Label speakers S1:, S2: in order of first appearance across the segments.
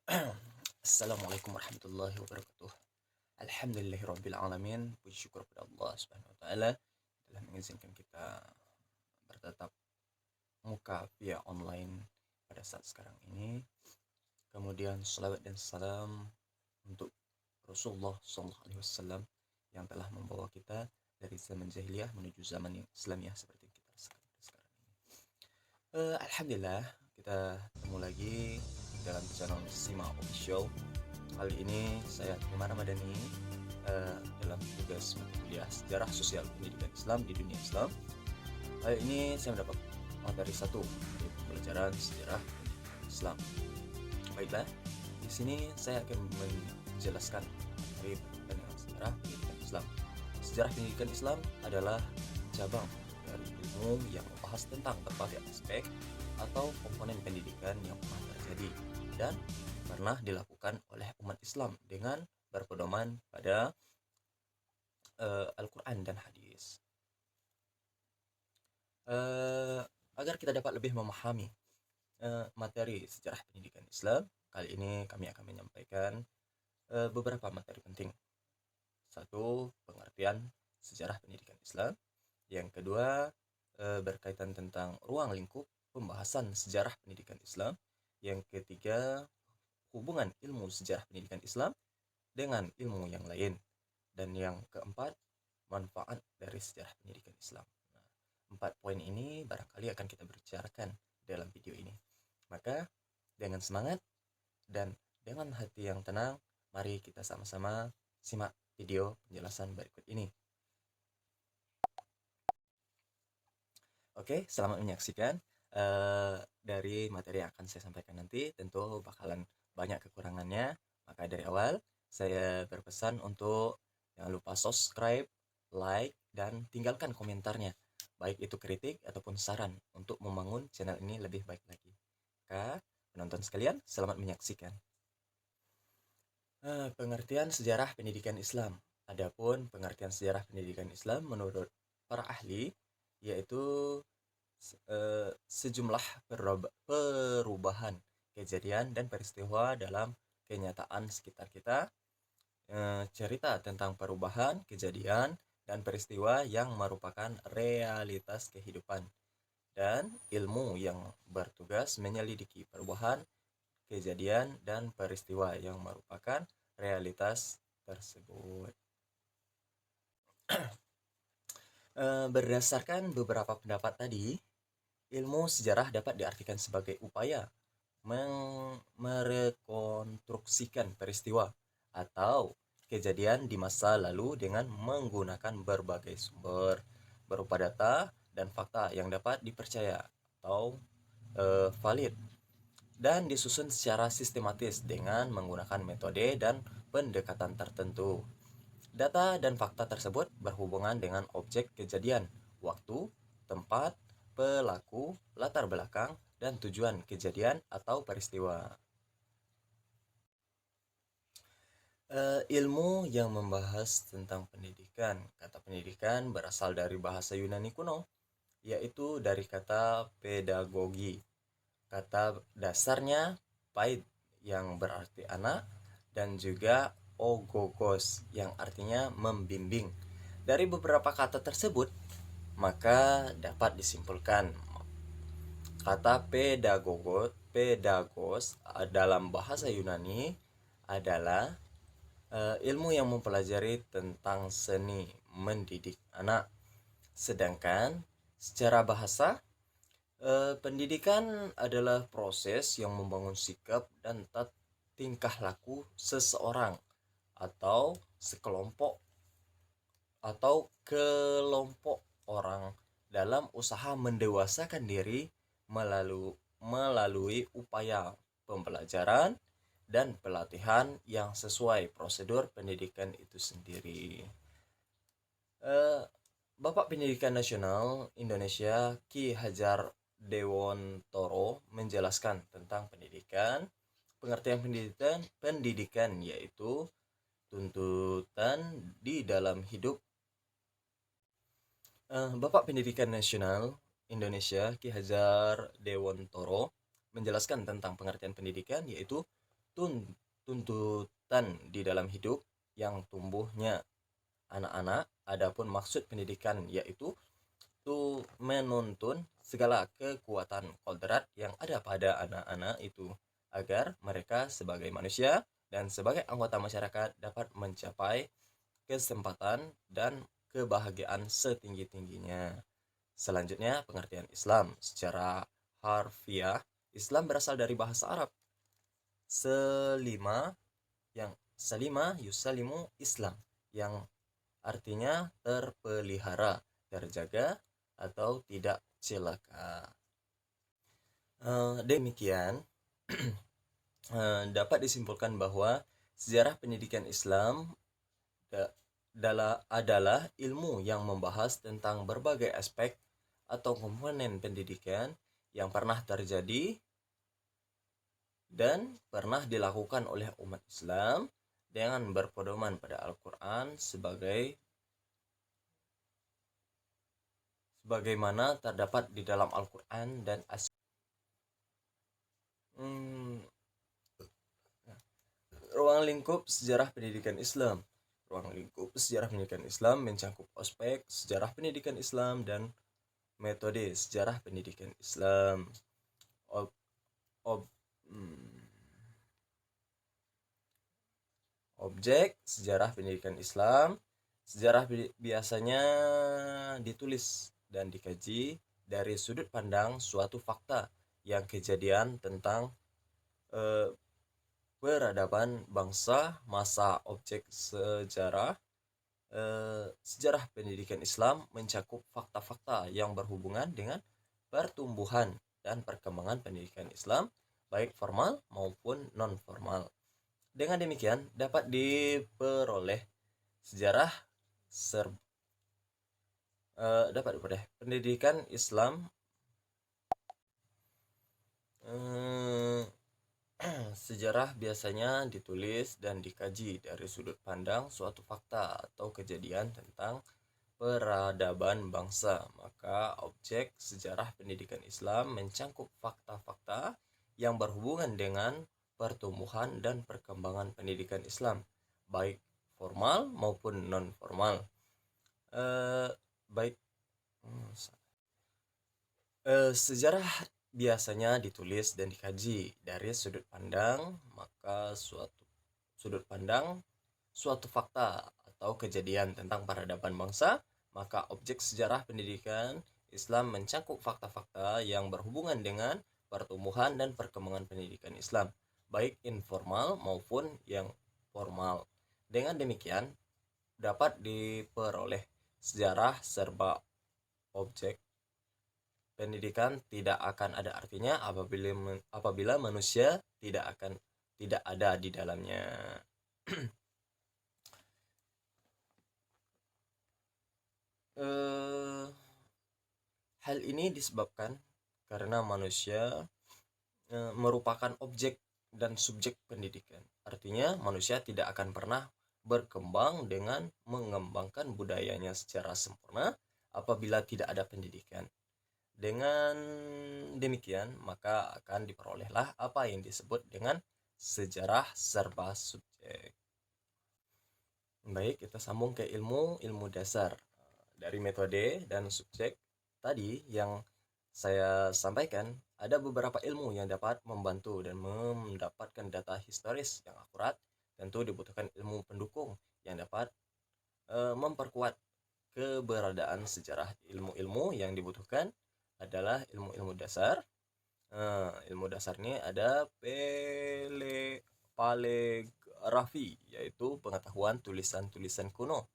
S1: Assalamualaikum warahmatullahi wabarakatuh. Alhamdulillahirrabbilalamin. Puji syukur kepada Allah Subhanahu wa taala telah mengizinkan kita bertatap muka via online pada saat sekarang ini. Kemudian salawat dan salam untuk Rasulullah SAW yang telah membawa kita dari zaman jahiliyah menuju zaman yang Islamiyah seperti yang kita rasakan sekarang ini. Alhamdulillah kita ketemu lagi dalam channel Sima Official. Kali ini saya Umar Ramadhani dalam tugas mata kuliah Sejarah Sosial Pendidikan Islam di Dunia Islam. Kali ini saya mendapat materi 1, yaitu pelajaran sejarah pendidikan Islam. Baiklah, di sini saya akan menjelaskan materi berkaitan dengan sejarah pendidikan Islam. Sejarah pendidikan Islam adalah cabang dari ilmu yang membahas tentang berbagai aspek atau komponen pendidikan yang pernah terjadi dan pernah dilakukan oleh umat Islam dengan berpedoman pada Al-Quran dan hadis. Agar kita dapat lebih memahami materi sejarah pendidikan Islam, kali ini kami akan menyampaikan beberapa materi penting. 1. Pengertian sejarah pendidikan Islam. Yang kedua, berkaitan tentang ruang lingkup pembahasan sejarah pendidikan Islam. Yang ketiga, hubungan ilmu sejarah pendidikan Islam dengan ilmu yang lain. Dan yang keempat, manfaat dari sejarah pendidikan Islam. Nah, 4 poin ini barangkali akan kita bicarakan dalam video ini. Maka dengan semangat dan dengan hati yang tenang, mari kita sama-sama simak video penjelasan berikut ini. Oke, selamat menyaksikan. Dari materi yang akan saya sampaikan nanti tentu bakalan banyak kekurangannya, maka dari awal saya berpesan untuk jangan lupa subscribe, like, dan tinggalkan komentarnya, baik itu kritik ataupun saran untuk membangun channel ini lebih baik lagi. Maka penonton sekalian, selamat menyaksikan. Pengertian sejarah pendidikan Islam. Adapun pengertian sejarah pendidikan Islam menurut para ahli yaitu sejumlah perubahan kejadian dan peristiwa dalam kenyataan sekitar kita, cerita tentang perubahan kejadian dan peristiwa yang merupakan realitas kehidupan, dan ilmu yang bertugas menyelidiki perubahan kejadian dan peristiwa yang merupakan realitas tersebut. Berdasarkan beberapa pendapat tadi, ilmu sejarah dapat diartikan sebagai upaya merekonstruksikan peristiwa atau kejadian di masa lalu dengan menggunakan berbagai sumber berupa data dan fakta yang dapat dipercaya atau valid dan disusun secara sistematis dengan menggunakan metode dan pendekatan tertentu. Data dan fakta tersebut berhubungan dengan objek kejadian, waktu, tempat, pelaku, latar belakang, dan tujuan kejadian atau peristiwa. Ilmu yang membahas tentang pendidikan. Kata pendidikan berasal dari bahasa Yunani kuno, yaitu dari kata pedagogi. Kata dasarnya paid yang berarti anak, dan juga ogogos yang artinya membimbing. Dari beberapa kata tersebut, maka dapat disimpulkan kata pedagogos dalam bahasa Yunani adalah ilmu yang mempelajari tentang seni mendidik anak. Sedangkan secara bahasa, pendidikan adalah proses yang membangun sikap dan tingkah laku seseorang atau sekelompok atau kelompok orang dalam usaha mendewasakan diri melalui upaya pembelajaran dan pelatihan yang sesuai prosedur pendidikan itu sendiri. Bapak Pendidikan Nasional Indonesia Ki Hajar Dewontoro menjelaskan tentang pendidikan. Pengertian pendidikan yaitu tuntutan di dalam hidup. Bapak Pendidikan Nasional Indonesia Ki Hajar Dewontoro menjelaskan tentang pengertian pendidikan yaitu tuntutan di dalam hidup yang tumbuhnya anak-anak. Adapun maksud pendidikan yaitu menuntun segala kekuatan kodrat yang ada pada anak-anak itu agar mereka sebagai manusia dan sebagai anggota masyarakat dapat mencapai kesempatan dan kebahagiaan setinggi-tingginya. Selanjutnya, pengertian Islam secara harfiah. Islam berasal dari bahasa Arab selima salima yusalimu Islam, yang artinya terpelihara, terjaga, atau tidak celaka. Demikian dapat disimpulkan bahwa sejarah pendidikan Islam adalah ilmu yang membahas tentang berbagai aspek atau komponen pendidikan yang pernah terjadi dan pernah dilakukan oleh umat Islam dengan berpedoman pada Al-Quran sebagaimana terdapat di dalam Al-Quran dan ruang lingkup sejarah pendidikan Islam. Ruang lingkup sejarah pendidikan Islam mencakup aspek sejarah pendidikan Islam dan metode sejarah pendidikan Islam. Objek sejarah pendidikan Islam. Sejarah biasanya ditulis dan dikaji dari sudut pandang suatu fakta yang kejadian tentang peradaban bangsa. Masa objek sejarah pendidikan Islam mencakup fakta-fakta yang berhubungan dengan pertumbuhan dan perkembangan pendidikan Islam, baik formal maupun non-formal. Dengan demikian dapat diperoleh pendidikan Islam sejarah biasanya ditulis dan dikaji dari sudut pandang suatu fakta atau kejadian tentang peradaban bangsa. Maka objek sejarah pendidikan Islam mencakup fakta-fakta yang berhubungan dengan pertumbuhan dan perkembangan pendidikan Islam, baik formal maupun non formal. Sejarah biasanya ditulis dan dikaji dari sudut pandang suatu fakta atau kejadian tentang peradaban bangsa. Maka objek sejarah pendidikan Islam mencakup fakta-fakta yang berhubungan dengan pertumbuhan dan perkembangan pendidikan Islam, baik informal maupun yang formal. Dengan demikian dapat diperoleh sejarah serba objek pendidikan tidak akan ada artinya apabila manusia tidak ada di dalamnya. Hal ini disebabkan karena manusia merupakan objek dan subjek pendidikan. Artinya manusia tidak akan pernah berkembang dengan mengembangkan budayanya secara sempurna apabila tidak ada pendidikan. Dengan demikian maka akan diperolehlah apa yang disebut dengan sejarah serba subjek. Baik, kita sambung ke ilmu dasar. Dari metode dan subjek tadi yang saya sampaikan, ada beberapa ilmu yang dapat membantu dan mendapatkan data historis yang akurat. Tentu dibutuhkan ilmu pendukung yang dapat memperkuat keberadaan sejarah. Ilmu-ilmu yang dibutuhkan adalah ilmu-ilmu dasar. Ilmu dasar ini ada paleografi, yaitu pengetahuan tulisan-tulisan kuno.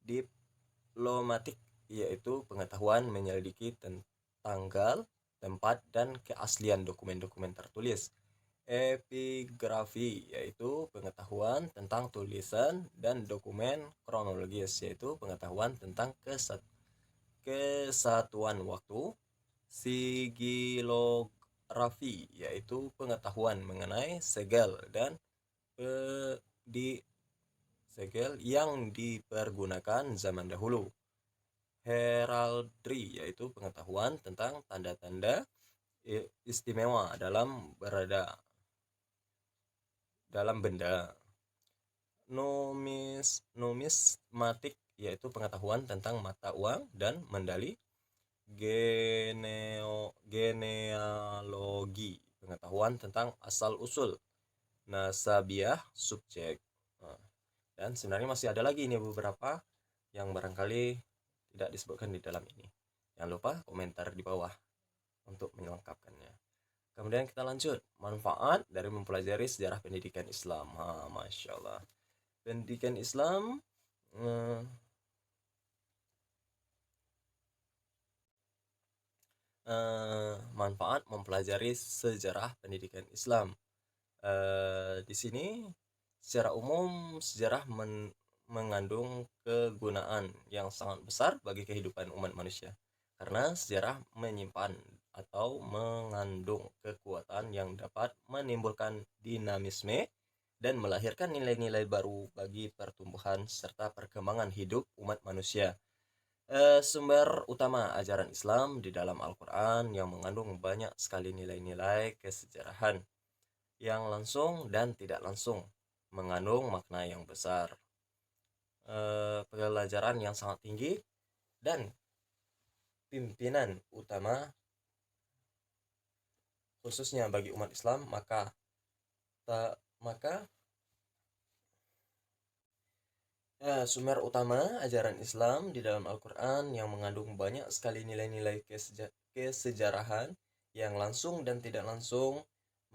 S1: Diplomatik, yaitu pengetahuan menyelidiki tanggal, tempat, dan keaslian dokumen-dokumen tertulis. Epigrafi, yaitu pengetahuan tentang tulisan dan dokumen kronologis, yaitu pengetahuan tentang kesatuan waktu. Sigilografi, yaitu pengetahuan mengenai segel dan segel yang dipergunakan zaman dahulu. Heraldry, yaitu pengetahuan tentang tanda-tanda istimewa dalam berada. dalam benda. Numismatik yaitu pengetahuan tentang mata uang dan mendali. Genealogi, pengetahuan tentang asal usul. Nasabiah, subjek. Dan sebenarnya masih ada lagi ini beberapa yang barangkali tidak disebutkan di dalam ini. Jangan lupa komentar di bawah untuk melengkapkannya. Kemudian kita lanjut, manfaat dari mempelajari sejarah pendidikan Islam. Masya Allah. Pendidikan Islam manfaat mempelajari sejarah pendidikan Islam. Di sini secara umum sejarah mengandung kegunaan yang sangat besar bagi kehidupan umat manusia, karena sejarah menyimpan atau mengandung kekuatan yang dapat menimbulkan dinamisme dan melahirkan nilai-nilai baru bagi pertumbuhan serta perkembangan hidup umat manusia. Sumber utama ajaran Islam di dalam Al-Quran yang mengandung banyak sekali nilai-nilai kesejarahan yang langsung dan tidak langsung mengandung makna yang besar. Pelajaran yang sangat tinggi dan pimpinan utama khususnya bagi umat Islam, maka sumber utama ajaran Islam di dalam Al-Quran yang mengandung banyak sekali nilai-nilai kesejarahan yang langsung dan tidak langsung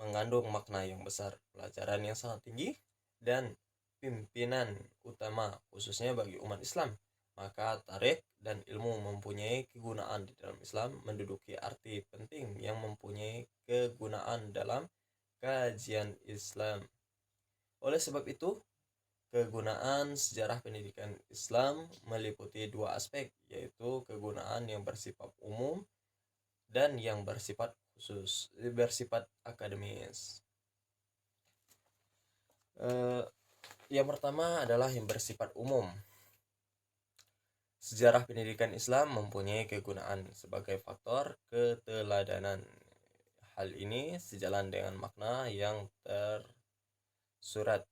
S1: mengandung makna yang besar, pelajaran yang sangat tinggi, dan pimpinan utama khususnya bagi umat Islam. Maka tarikh dan ilmu mempunyai kegunaan di dalam Islam, menduduki arti penting yang mempunyai kegunaan dalam kajian Islam. Oleh sebab itu, kegunaan sejarah pendidikan Islam meliputi dua aspek, yaitu kegunaan yang bersifat umum dan yang bersifat khusus, bersifat akademis. Yang pertama adalah yang bersifat umum. Sejarah pendidikan Islam mempunyai kegunaan sebagai faktor keteladanan. Hal ini sejalan dengan makna yang tersurat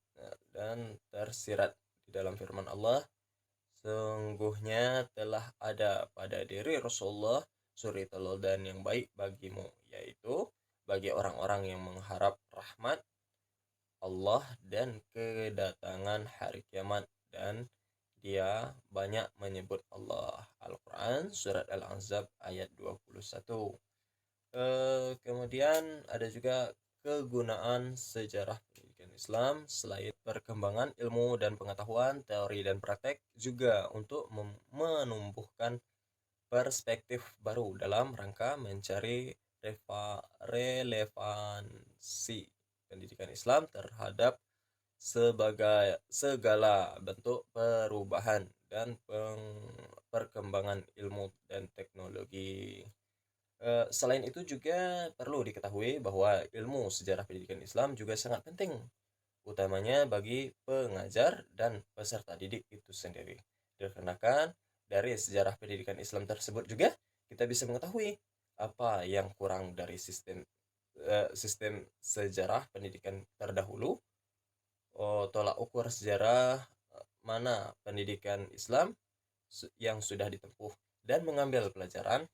S1: dan tersirat di dalam firman Allah, sungguhnya telah ada pada diri Rasulullah suri teladan yang baik bagimu, yaitu bagi orang-orang yang mengharap rahmat Allah dan kedatangan hari kiamat, dan dia banyak menyebut Allah. Al-Quran Surat Al-Ahzab ayat 21. Kemudian ada juga kegunaan sejarah pendidikan Islam selain perkembangan ilmu dan pengetahuan, teori dan praktek, juga untuk menumbuhkan perspektif baru dalam rangka mencari relevansi pendidikan Islam terhadap segala bentuk perubahan dan perkembangan ilmu dan teknologi. Selain itu juga perlu diketahui bahwa ilmu sejarah pendidikan Islam juga sangat penting, utamanya bagi pengajar dan peserta didik itu sendiri. Dikarenakan dari sejarah pendidikan Islam tersebut juga kita bisa mengetahui apa yang kurang dari sistem sejarah pendidikan terdahulu, tolak ukur sejarah mana pendidikan Islam yang sudah ditempuh, dan mengambil pelajaran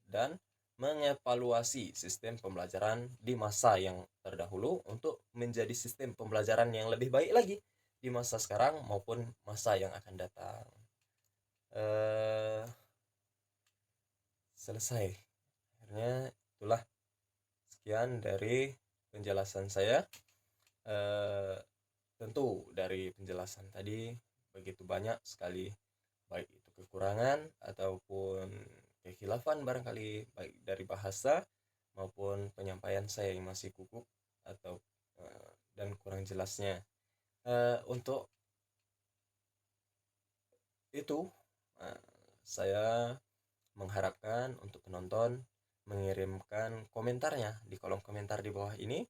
S1: dan mengevaluasi sistem pembelajaran di masa yang terdahulu untuk menjadi sistem pembelajaran yang lebih baik lagi di masa sekarang maupun masa yang akan datang. Selesai. Akhirnya itulah sekian dari penjelasan saya. Tentu dari penjelasan tadi begitu banyak sekali, baik itu kekurangan ataupun kekhilafan barangkali, baik dari bahasa maupun penyampaian saya yang masih kukuh atau dan kurang jelasnya. Untuk itu saya mengharapkan untuk penonton mengirimkan komentarnya di kolom komentar di bawah ini.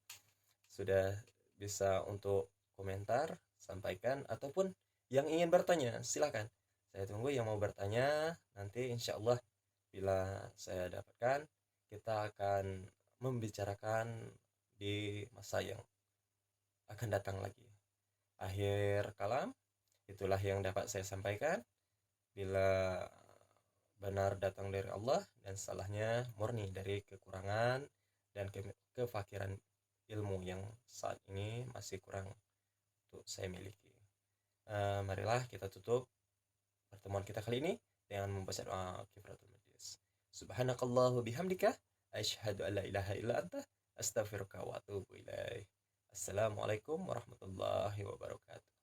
S1: Sudah bisa untuk komentar, sampaikan, ataupun yang ingin bertanya silakan. Saya tunggu yang mau bertanya. Nanti insya Allah bila saya dapatkan, kita akan
S2: membicarakan di masa yang akan datang lagi. Akhir kalam, itulah yang dapat saya sampaikan. Bila benar datang dari Allah dan salahnya murni dari kekurangan dan kefakiran ilmu yang saat ini masih kurang untuk saya miliki. Marilah kita tutup pertemuan kita kali ini dengan membaca doa kifaratul majlis. Subhanakallahu bihamdika asyhadu an la ilaha illa anta astaghfiruka wa atubu ilaik. Assalamualaikum warahmatullahi wabarakatuh.